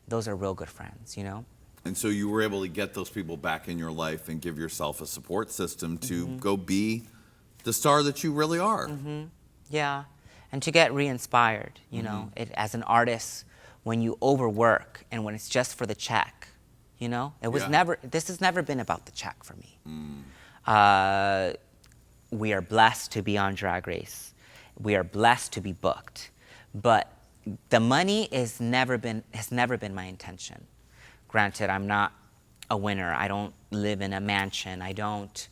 those are real good friends, you know? And so you were able to get those people back in your life and give yourself a support system to go be the star that you really are. Yeah, and to get re-inspired, you know, as an artist, when you overwork and when it's just for the check, you know, this has never been about the check for me. We are blessed to be on Drag Race. We are blessed to be booked, but the money has never been my intention. Granted, I'm not a winner. I don't live in a mansion. I don't,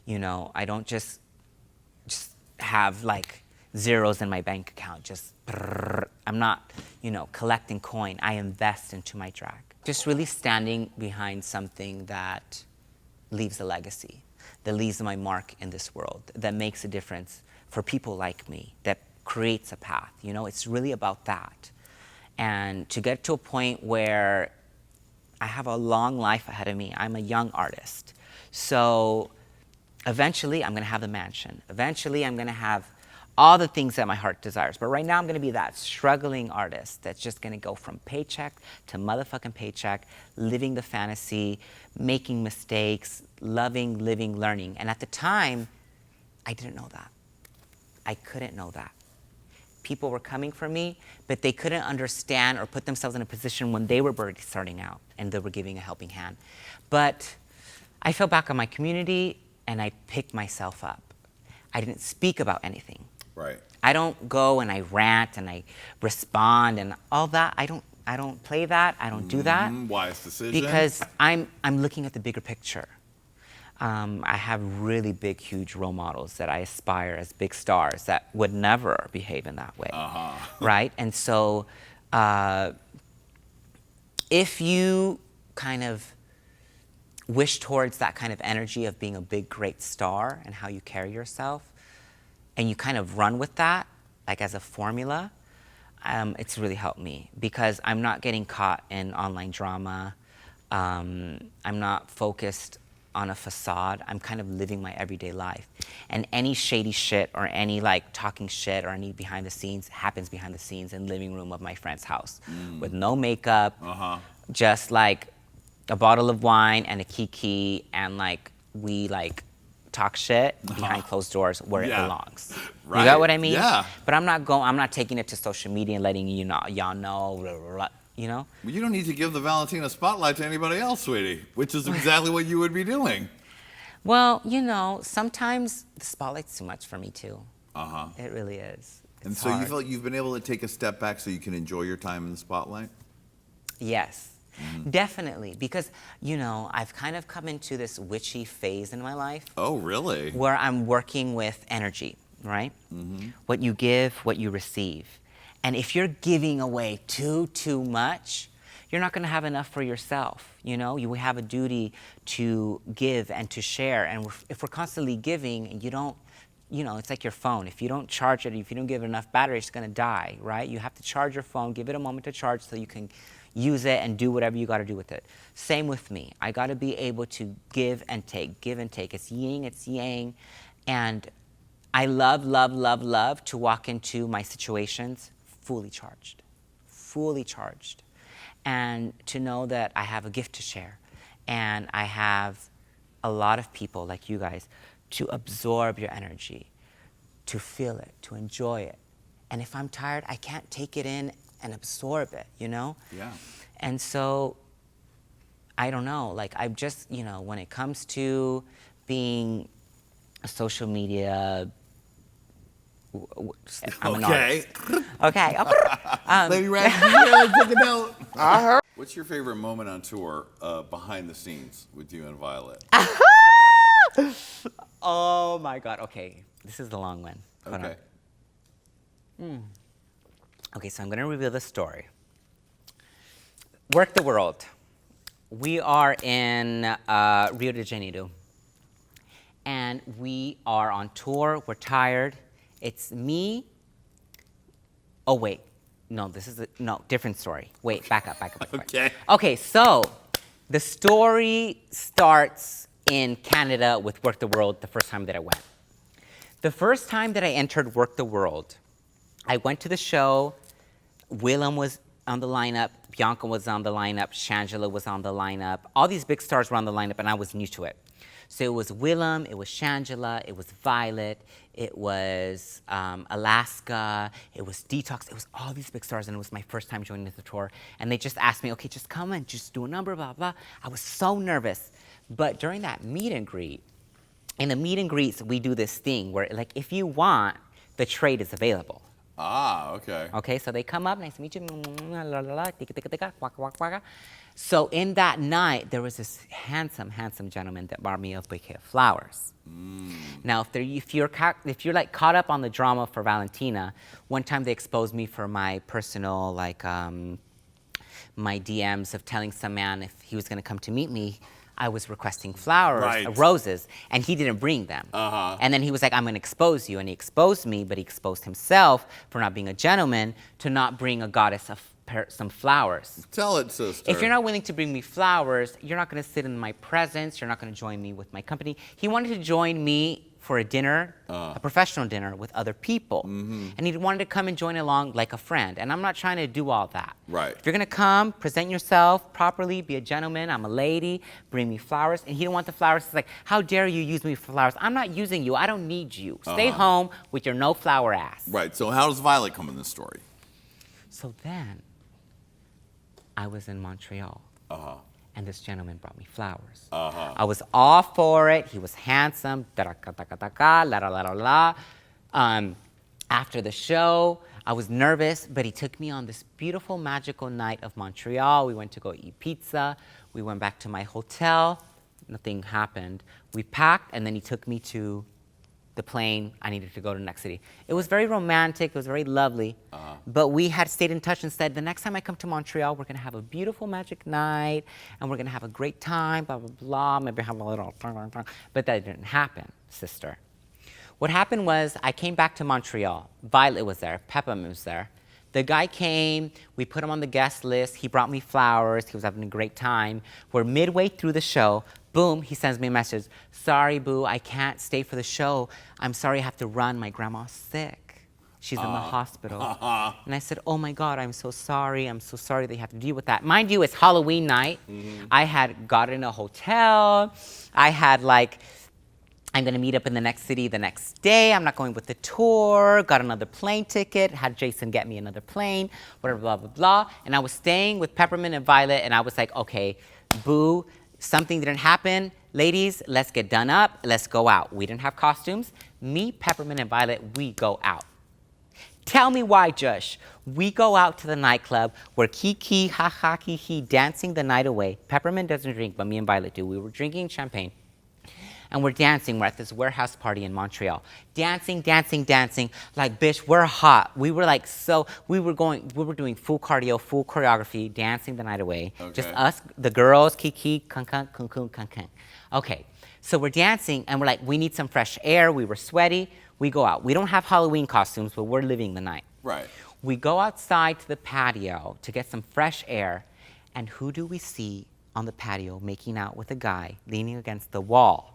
you know, I don't just have like zeros in my bank account. I'm not, you know, collecting coin. I invest into my drag. Just really standing behind something that leaves a legacy, that leaves my mark in this world, that makes a difference for people like me, that creates a path. You know, it's really about that. And to get to a point where I have a long life ahead of me. I'm a young artist. So eventually I'm gonna have the mansion. Eventually I'm gonna have all the things that my heart desires. But right now I'm gonna be that struggling artist that's just gonna go from paycheck to motherfucking paycheck, living the fantasy, making mistakes, loving, living, learning. And at the time, I didn't know that. I couldn't know that. People were coming for me, but they couldn't understand or put themselves in a position when they were already starting out and they were giving a helping hand. But I fell back on my community and I picked myself up. I didn't speak about anything. Right. I don't go and I rant and I respond and all that. I don't play that. I don't do that. Wise decision. Because I'm looking at the bigger picture. I have really big, huge role models that I aspire as big stars that would never behave in that way, right? And so if you kind of wish towards that kind of energy of being a big, great star and how you carry yourself, and you kind of run with that, like as a formula, it's really helped me because I'm not getting caught in online drama. I'm not focused on a facade. I'm kind of living my everyday life. And any shady shit or any like talking shit or any behind the scenes happens behind the scenes in the living room of my friend's house with no makeup, just like a bottle of wine and a kiki and like we like talk shit behind closed doors where it belongs. Right. You got what I mean? Yeah. But I'm not taking it to social media and letting y'all know, you know? Well, you don't need to give the Valentina spotlight to anybody else, sweetie, which is exactly what you would be doing. Well, you know, sometimes the spotlight's too much for me too. It really is. And so you feel like you've been able to take a step back so you can enjoy your time in the spotlight? Yes, definitely. Because, you know, I've kind of come into this witchy phase in my life. Oh, really? Where I'm working with energy, right? What you give, what you receive. And if you're giving away too much, you're not going to have enough for yourself. You know, you have a duty to give and to share. And if we're constantly giving and you don't, you know, it's like your phone. If you don't charge it, if you don't give it enough battery, it's going to die, right? You have to charge your phone, give it a moment to charge so you can use it and do whatever you got to do with it. Same with me. I got to be able to give and take, give and take. It's yin, it's yang. And I love, love, love, love to walk into my situations fully charged. And to know that I have a gift to share. And I have a lot of people like you guys to absorb your energy, to feel it, to enjoy it. And if I'm tired, I can't take it in and absorb it, you know? Yeah. And so, I don't know, like I've just, you know, when it comes to being a social media I'm an artist. Okay. Lady Rag, take a note. I heard. What's your favorite moment on tour behind the scenes with you and Violet? Oh my God. Okay. This is the long one. Hold Okay. on. Okay, so I'm going to reveal the story. Work the World. We are in Rio de Janeiro. And we are on tour. We're tired. It's me. Oh, wait. No, different story. Wait, back up. Okay. Okay, so the story starts in Canada with Work the World the first time that I went. The first time that I entered Work the World, I went to the show. Willem was on the lineup. Bianca was on the lineup. Shangela was on the lineup. All these big stars were on the lineup, and I was new to it. So it was Willem, it was Shangela, it was Violet, it was Alaska, it was Detox, it was all these big stars, and it was my first time joining the tour. And they just asked me, okay, just come and just do a number, blah, blah. I was so nervous. But during that meet and greet, in the meet and greets, we do this thing where, like, if you want, the trade is available. Ah, okay. Okay, so they come up, nice to meet you, So in that night, there was this handsome, handsome gentleman that brought me a bouquet of flowers. Now, if you're like caught up on the drama for Valentina, one time they exposed me for my personal, like, my DMs of telling some man if he was gonna come to meet me, I was requesting flowers, Right. roses, and he didn't bring them. Uh-huh. And then he was like, I'm gonna expose you. And he exposed me, but he exposed himself for not being a gentleman to not bring a goddess some flowers. Tell it, sister. If you're not willing to bring me flowers, you're not gonna sit in my presence, you're not gonna join me with my company. He wanted to join me for a dinner, a professional dinner with other people. And he wanted to come and join along like a friend. And I'm not trying to do all that. Right. If you're gonna come, present yourself properly, be a gentleman, I'm a lady, bring me flowers. And he didn't want the flowers. He's like, how dare you use me for flowers? I'm not using you, I don't need you. Stay home with your no flower ass. Right, so how does Violet come in this story? So then, I was in Montreal. And this gentleman brought me flowers. I was all for it. He was handsome. After the show, I was nervous, but he took me on this beautiful, magical night of Montreal. We went to go eat pizza. We went back to my hotel. Nothing happened. We packed, and then he took me to the plane. I needed to go to the next city. It was very romantic. It was very lovely. But we had stayed in touch and said, the next time I come to Montreal, we're going to have a beautiful magic night, and we're going to have a great time, blah, blah, blah, maybe have a little... But that didn't happen, sister. What happened was I came back to Montreal. Violet was there. Peppermint was there. The guy came. We put him on the guest list. He brought me flowers. He was having a great time. We're midway through the show. Boom, he sends me a message. Sorry, boo, I can't stay for the show. I'm sorry, I have to run. My grandma's sick. She's in the hospital. And I said, oh my God, I'm so sorry. I'm so sorry that you have to deal with that. Mind you, it's Halloween night. I had got in a hotel. I had like, I'm gonna meet up in the next city the next day. I'm not going with the tour. Got another plane ticket. Had Jason get me another plane, whatever, blah, blah, blah. And I was staying with Peppermint and Violet, and I was like, okay, boo, something didn't happen. Ladies, let's get done up. Let's go out. We didn't have costumes. Me, Peppermint, and Violet, we go out. Tell me why, Josh. We go out to the nightclub. We're kiki, ha ha, kiki, dancing the night away. Peppermint doesn't drink, but me and Violet do. We were drinking champagne. And we're dancing. We're at this warehouse party in Montreal. Dancing, dancing, dancing. Like, bitch, we're hot. We were like we were doing full cardio, full choreography, dancing the night away. Okay. Just us, the girls, kiki, kun kun, kun kun, kun kun. Okay, so we're dancing and we're like, we need some fresh air. We were sweaty. We go out. We don't have Halloween costumes, but we're living the night. Right. We go outside to the patio to get some fresh air. And who do we see on the patio making out with a guy leaning against the wall?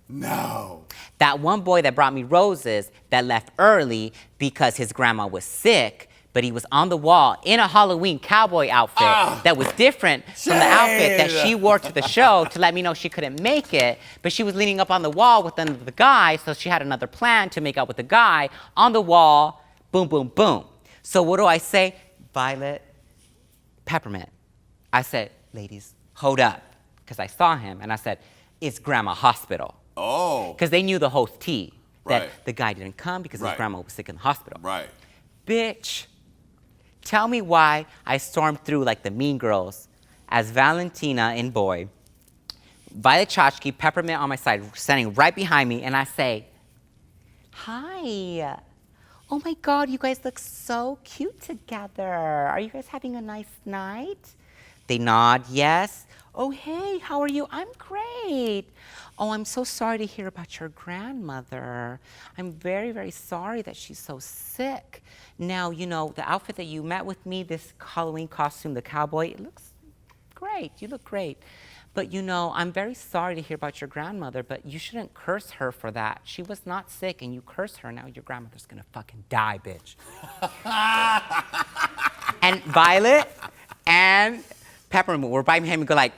No. That one boy that brought me roses that left early because his grandma was sick, but he was on the wall in a Halloween cowboy outfit that was different from the outfit that she wore to the show to let me know she couldn't make it. But she was leaning up on the wall with the guy, so she had another plan to make out with the guy on the wall, boom, boom, boom. So what do I say? Violet, Peppermint. I said, ladies, hold up, because I saw him, and I said, it's Grandma Hospital. Oh. Because they knew the whole tea, that Right. the guy didn't come because his Right. grandma was sick in the hospital. Right. Bitch, tell me why I stormed through like the Mean Girls as Valentina in boy, Violet Chachki, Peppermint on my side, standing right behind me, and I say, hi. Oh my God, you guys look so cute together. Are you guys having a nice night? They nod, yes. Oh, hey, how are you? I'm great. Oh, I'm so sorry to hear about your grandmother. I'm very, very sorry that she's so sick. Now, you know, the outfit that you met with me, this Halloween costume, the cowboy, it looks great. You look great. But, you know, I'm very sorry to hear about your grandmother, but you shouldn't curse her for that. She was not sick, and you curse her. Now your grandmother's going to fucking die, bitch. And Violet and Peppermint were by him and go like,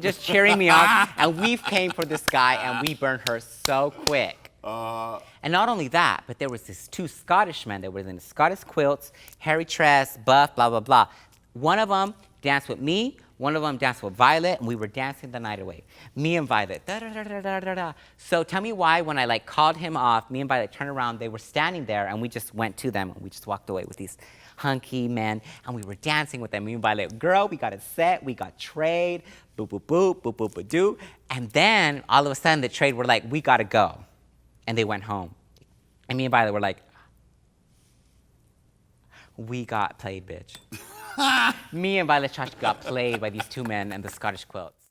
just cheering me on. And we came for this guy and we burned her so quick. And not only that, but there was these two Scottish men that were in the Scottish quilts, hairy tress, buff, blah, blah, blah. One of them danced with me, one of them danced with Violet, and we were dancing the night away. Me and Violet, da, da, da, da, da, da, da. So tell me why when I like called him off, me and Violet turned around, they were standing there, and we just went to them, and we just walked away with these hunky men, and we were dancing with them. Me and Violet, girl, we got a set, we got trade, boop, boop, boop, boop, boop, boop, doo. And then all of a sudden the trade were like, we gotta go. And they went home. And me and Violet were like, we got played, bitch. Me and Violet Chach got played by these two men and the Scottish quilts.